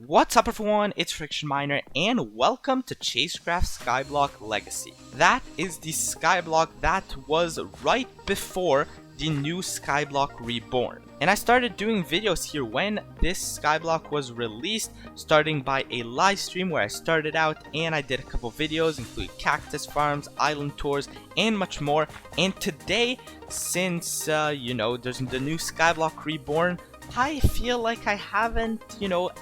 What's up everyone, it's Friction Miner and welcome to Chasecraft Skyblock Legacy. That is the skyblock that was right before the new Skyblock Reborn. And I started doing videos here when this skyblock was released, starting by a live stream where I started out and I did a couple videos including cactus farms, island tours, and much more. And today, since there's the new Skyblock Reborn, I feel like I haven't,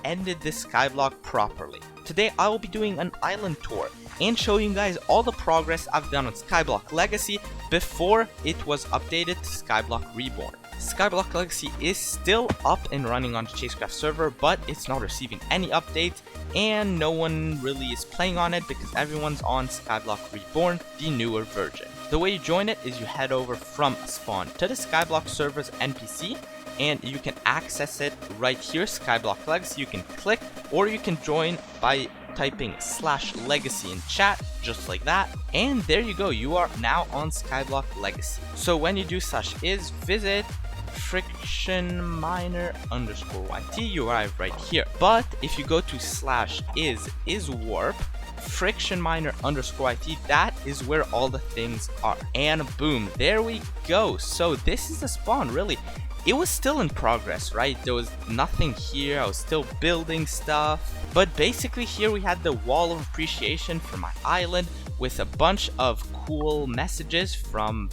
ended this skyblock properly. Today I will be doing an island tour and showing you guys all the progress I've done on Skyblock Legacy before it was updated to Skyblock Reborn. Skyblock Legacy is still up and running on the Chasecraft server, but it's not receiving any updates and no one really is playing on it because everyone's on Skyblock Reborn, the newer version. The way you join it is you head over from spawn to the Skyblock server's NPC, and you can access it right here, Skyblock Legacy. You can click, or you can join by typing /legacy in chat, just like that. And there you go, you are now on Skyblock Legacy. So when you do /is, visit frictionminer_yt, you arrive right here. But if you go to /is warp, frictionminer_yt, that is where all the things are. And boom, there we go. So this is the spawn, really. It was still in progress, right? There was nothing here, I was still building stuff. But basically here we had the wall of appreciation for my island with a bunch of cool messages from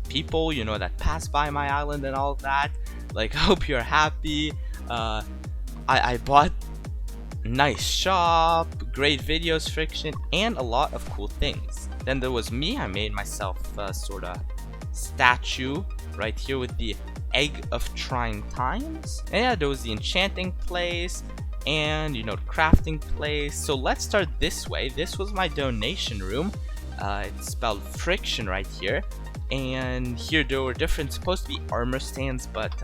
people, that pass by my island and all that. Like, hope you're happy, I bought nice shop, great videos, Friction, and a lot of cool things. Then there was me, I made myself a sort of statue right here with the Egg of Trying Times. And yeah, there was the enchanting place and the crafting place. So let's start this way. This was my donation room. It's spelled Friction right here. And here there were supposed to be armor stands, but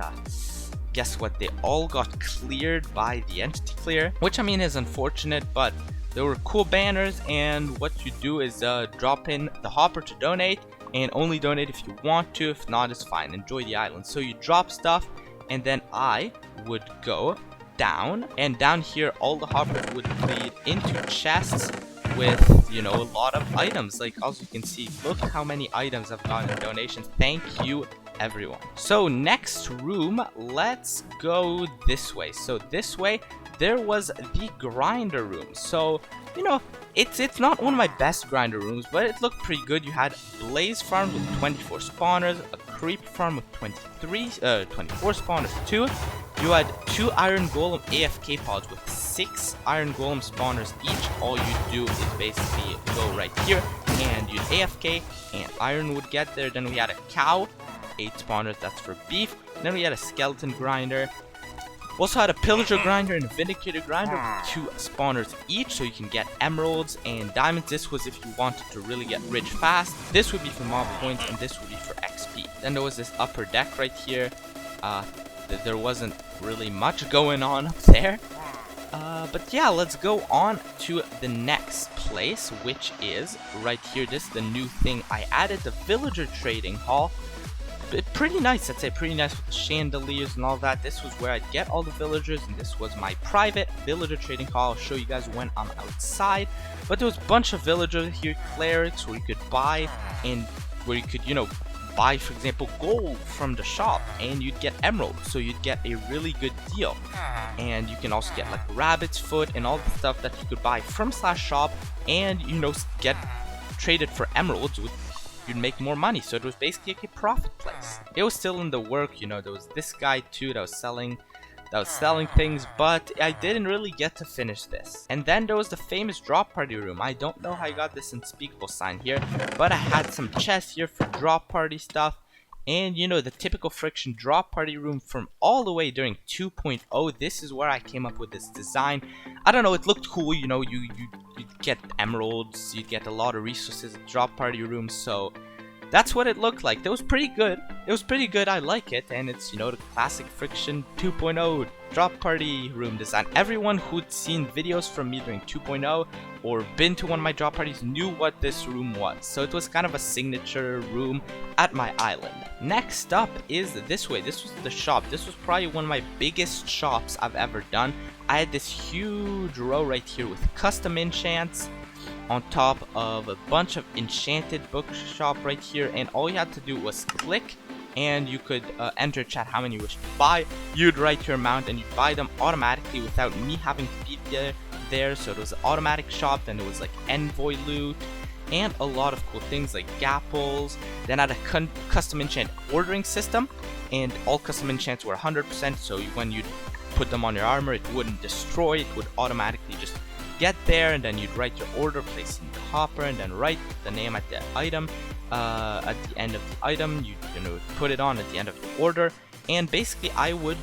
guess what? They all got cleared by the entity clear, which I mean is unfortunate, but there were cool banners. And what you do is drop in the hopper to donate, and only donate if you want to. If not, it's fine. Enjoy the island. So you drop stuff, and then I would go down, and down here all the hoppers would lead into chests with a lot of items. Like, as you can see, look how many items I've gotten in donations. Thank you everyone. So next room, let's go this way. So this way there was the grinder room. So it's not one of my best grinder rooms, but it looked pretty good. You had blaze farm with 24 spawners, a creep farm with 24 spawners too. You had 2 iron golem AFK pods with 6 iron golem spawners each. All you do is basically go right here and you'd AFK and iron would get there. Then we had a cow, 8 spawners, that's for beef. Then we had a skeleton grinder. We also had a pillager grinder and a vindicator grinder with 2 spawners each, so you can get emeralds and diamonds. This was if you wanted to really get rich fast. This would be for mob points and this would be for XP. Then there was this upper deck right here. There wasn't really much going on up there. But yeah, let's go on to the next place, which is right here. This is the new thing I added, the villager trading hall. Pretty nice, I'd say pretty nice with the chandeliers and all that. This was where I'd get all the villagers, and this was my private villager trading hall. I'll show you guys when I'm outside. But there was a bunch of villagers here, clerics, where you could buy, and where you could, buy, for example, gold from the shop, and you'd get emeralds, so you'd get a really good deal. And you can also get like rabbit's foot and all the stuff that you could buy from /shop, and get traded for emeralds with. You'd make more money, so it was basically like a profit place. It was still in the work, there was this guy too that was selling things, but I didn't really get to finish this. And then there was the famous drop party room. I don't know how I got this unspeakable sign here, but I had some chests here for drop party stuff. And the typical Friction drop party room from all the way during 2.0. This is where I came up with this design. I don't know, it looked cool. You get emeralds, you get a lot of resources at drop party room. So that's what it looked like. It was pretty good. I like it, and it's the classic Friction 2.0 drop party room design. Everyone who'd seen videos from me during 2.0 or been to one of my drop parties knew what this room was. So it was kind of a signature room at my island. Next up is this way. This was the shop. This was probably one of my biggest shops I've ever done. I had this huge row right here with custom enchants on top of a bunch of enchanted bookshop right here, and all you had to do was click and you could enter chat how many you wish to buy. You'd write your amount and you'd buy them automatically without me having to be there. So it was an automatic shop. Then it was like envoy loot and a lot of cool things like gapples. Then I had a custom enchant ordering system, and all custom enchants were 100%, so when you put them on your armor it wouldn't destroy, it would automatically just get there, and then you'd write your order, place in the hopper, and then write the name at the item at the end of the item. You know, put it on at the end of your order, and basically I would,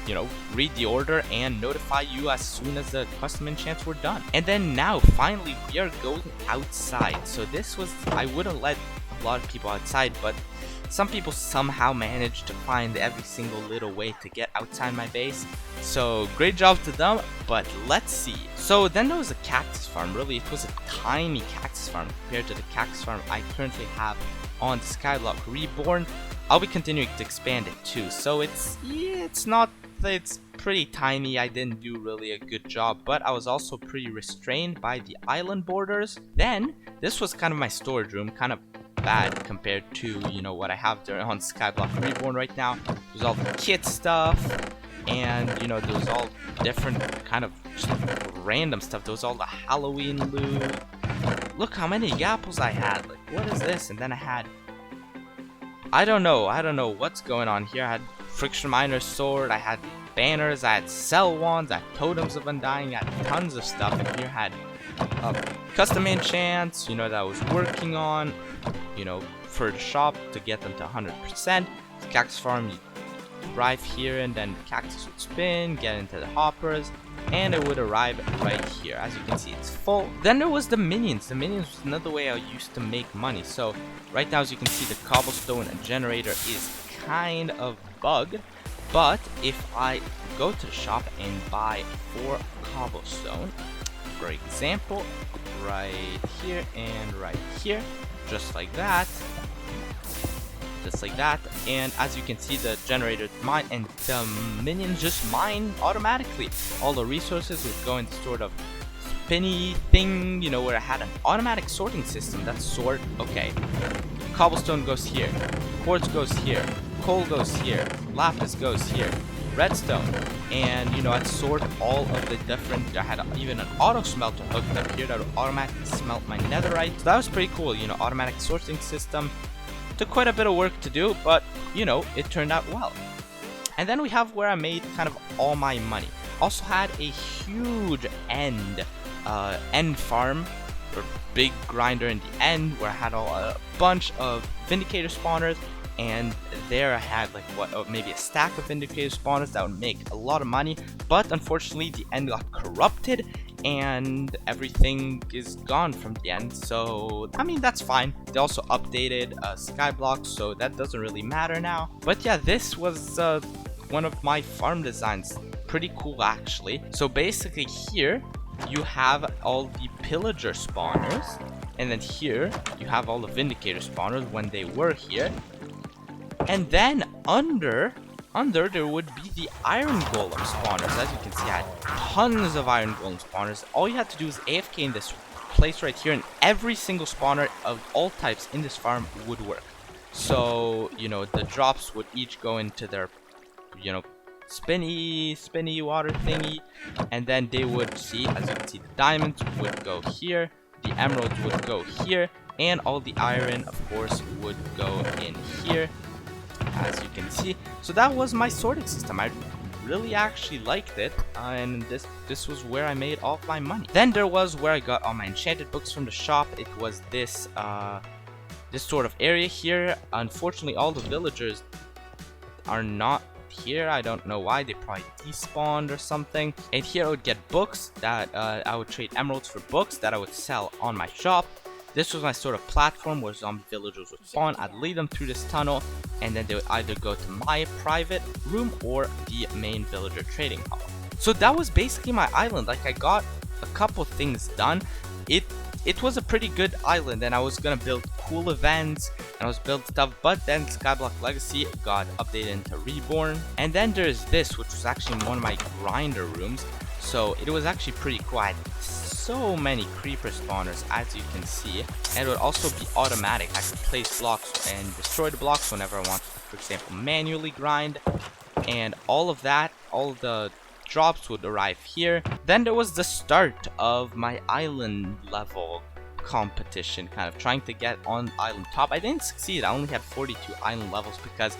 you know, read the order and notify you as soon as the custom enchants were done. And then now finally we are going outside. So this was, I wouldn't let a lot of people outside, but some people somehow managed to find every single little way to get outside my base. So great job to them, but let's see. So then there was a cactus farm. Really, it was a tiny cactus farm compared to the cactus farm I currently have on Skyblock Reborn. I'll be continuing to expand it too. So it's pretty tiny. I didn't do really a good job, but I was also pretty restrained by the island borders. Then this was kind of my storage room, kind of bad compared to, you know, what I have there on Skyblock Reborn right now. There's all the kit stuff, and you know, there's all different kind of just random stuff. There was all the Halloween loot. Look how many gapples I had. Like, what is this? And then I had, I don't know what's going on here. I had Friction Miner's sword, I had banners, I had cell wands, I had totems of undying, I had tons of stuff. And here I had custom enchants, you know, that I was working on, you know, for the shop to get them to 100%. The cactus farm, you arrive here, and then the cactus would spin, get into the hoppers, and it would arrive right here. As you can see, it's full. Then there was the minions. The minions was another way I used to make money. So right now, as you can see, the cobblestone generator is kind of bugged, but if I go to the shop and buy 4 cobblestone, for example, right here and right here, just like that, and as you can see, the generator mine and the minions just mine automatically. All the resources would go into sort of spinny thing, you know, where I had an automatic sorting system that sort, okay, cobblestone goes here, quartz goes here, coal goes here, lapis goes here, redstone, and you know, I'd sort all of the different, I had even an auto smelter hooked up here that would automatically smelt my netherite. So that was pretty cool, you know, automatic sorting system. Took quite a bit of work to do, but you know, it turned out well. And then we have where I made kind of all my money. Also had a huge end farm, or big grinder in the end, where I had a bunch of vindicator spawners, and there I had like maybe a stack of vindicator spawners that would make a lot of money. But unfortunately, the end got corrupted, and everything is gone from the end. So I mean, that's fine. They also updated Skyblock, so that doesn't really matter now. But yeah, this was one of my farm designs. Pretty cool actually. So basically here you have all the pillager spawners, and then here you have all the vindicator spawners when they were here, and then under there would be the iron golem spawners. As you can see, I had tons of iron golem spawners. All you had to do is AFK in this place right here, and every single spawner of all types in this farm would work. So you know, the drops would each go into their, you know, spinny water thingy, and then they would see, as you can see, the diamonds would go here, the emeralds would go here, and all the iron, of course, would go in here, as you can see. So that was my sorting system. I really actually liked it, and this was where I made all of my money. Then there was where I got all my enchanted books from the shop. It was this sort of area here. Unfortunately, all the villagers are not here. I don't know why. They probably despawned or something. And here I would get books that I would trade emeralds for books that I would sell on my shop. This was my sort of platform where zombie villagers would spawn. I'd lead them through this tunnel, and then they would either go to my private room or the main villager trading hall. So that was basically my island. Like, I got a couple things done. It was a pretty good island, and I was gonna build cool events and I was building stuff, but then Skyblock Legacy got updated into Reborn. And then there's this, which was actually one of my grinder rooms, so it was actually pretty cool. I had so many creeper spawners, as you can see, and it would also be automatic. I could place blocks and destroy the blocks whenever I wanted to, for example, manually grind, and all of that, all the drops would arrive here. Then there was the start of my island level competition, kind of trying to get on island top. I didn't succeed. I only had 42 island levels because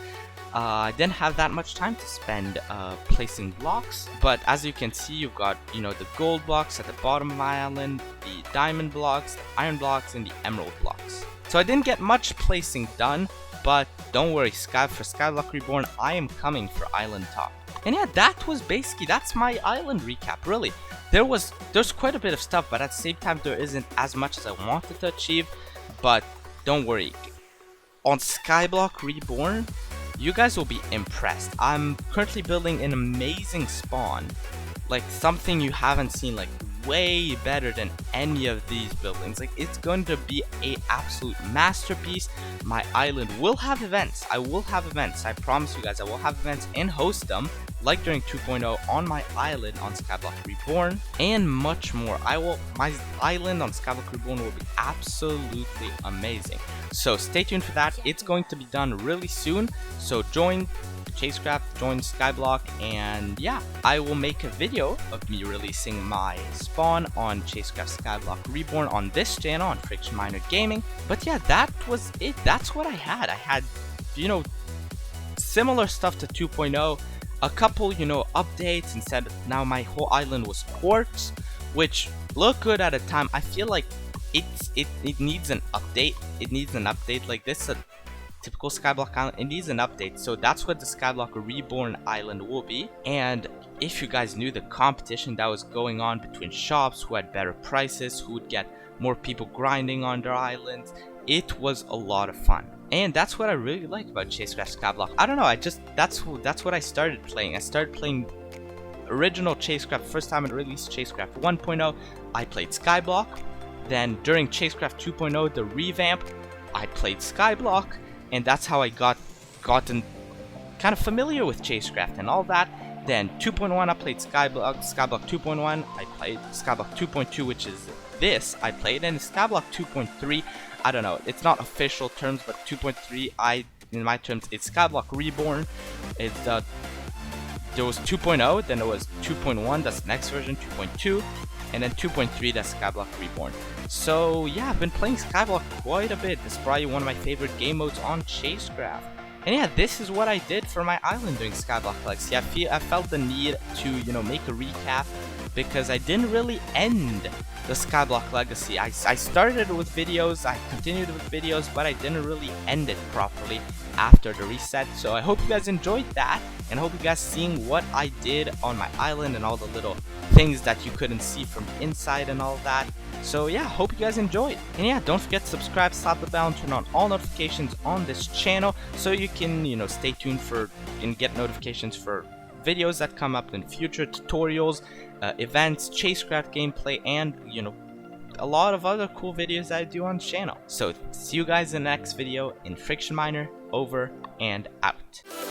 I didn't have that much time to spend placing blocks. But as you can see, you've got, you know, the gold blocks at the bottom of my island, the diamond blocks, the iron blocks, and the emerald blocks. So I didn't get much placing done, but don't worry, for Skyblock Reborn, I am coming for island top. And yeah, that was basically, that's my island recap, really. There's quite a bit of stuff, but at the same time, there isn't as much as I wanted to achieve. But don't worry, on Skyblock Reborn, you guys will be impressed. I'm currently building an amazing spawn, like something you haven't seen, like way better than any of these buildings. Like, it's going to be a absolute masterpiece. My island will have events. I will have events. I promise you guys, I will have events and host them, like during 2.0 on my island on Skyblock Reborn, and much more. My island on Skyblock Reborn will be absolutely amazing. So stay tuned for that. It's going to be done really soon. So join Chasecraft, join Skyblock, and yeah, I will make a video of me releasing my spawn on Chasecraft Skyblock Reborn on this channel, on Friction Miner Gaming. But yeah, that was it. That's what I had. I had, you know, similar stuff to 2.0, a couple, you know, updates. Instead, now my whole island was quartz, which looked good at a time. I feel like it needs an update. It needs an update. Like, this a typical Skyblock island, it needs an update. So that's what the Skyblock Reborn island will be. And if you guys knew the competition that was going on between shops, who had better prices, who would get more people grinding on their islands, it was a lot of fun. And that's what I really like about Chasecraft Skyblock. I don't know, that's what I started playing. I started playing original Chasecraft. First time I released Chasecraft 1.0, I played Skyblock. Then during Chasecraft 2.0, the revamp, I played Skyblock. And that's how I gotten kind of familiar with Chasecraft and all that. Then 2.1, I played Skyblock 2.1, I played Skyblock 2.2, which is this I played, and Skyblock 2.3, I don't know, it's not official terms, but 2.3, in my terms, it's Skyblock Reborn. It's there was 2.0, then there was 2.1, that's the next version, 2.2, and then 2.3, that's Skyblock Reborn. So yeah, I've been playing Skyblock quite a bit. This is probably one of my favorite game modes on Chasecraft. And yeah, this is what I did for my island doing Skyblock Legacy. I felt the need to, you know, make a recap, because I didn't really end the Skyblock Legacy. I started with videos, I continued with videos, but I didn't really end it properly after the reset. So I hope you guys enjoyed that, and I hope you guys seeing what I did on my island and all the little things that you couldn't see from inside and all that. So yeah, hope you guys enjoyed. And yeah, don't forget to subscribe, slap the bell, and turn on all notifications on this channel so you can, you know, stay tuned for and get notifications for videos that come up in future, tutorials, events, Chasecraft gameplay, and, you know, a lot of other cool videos that I do on the channel. So see you guys in the next video in Friction Miner, over and out.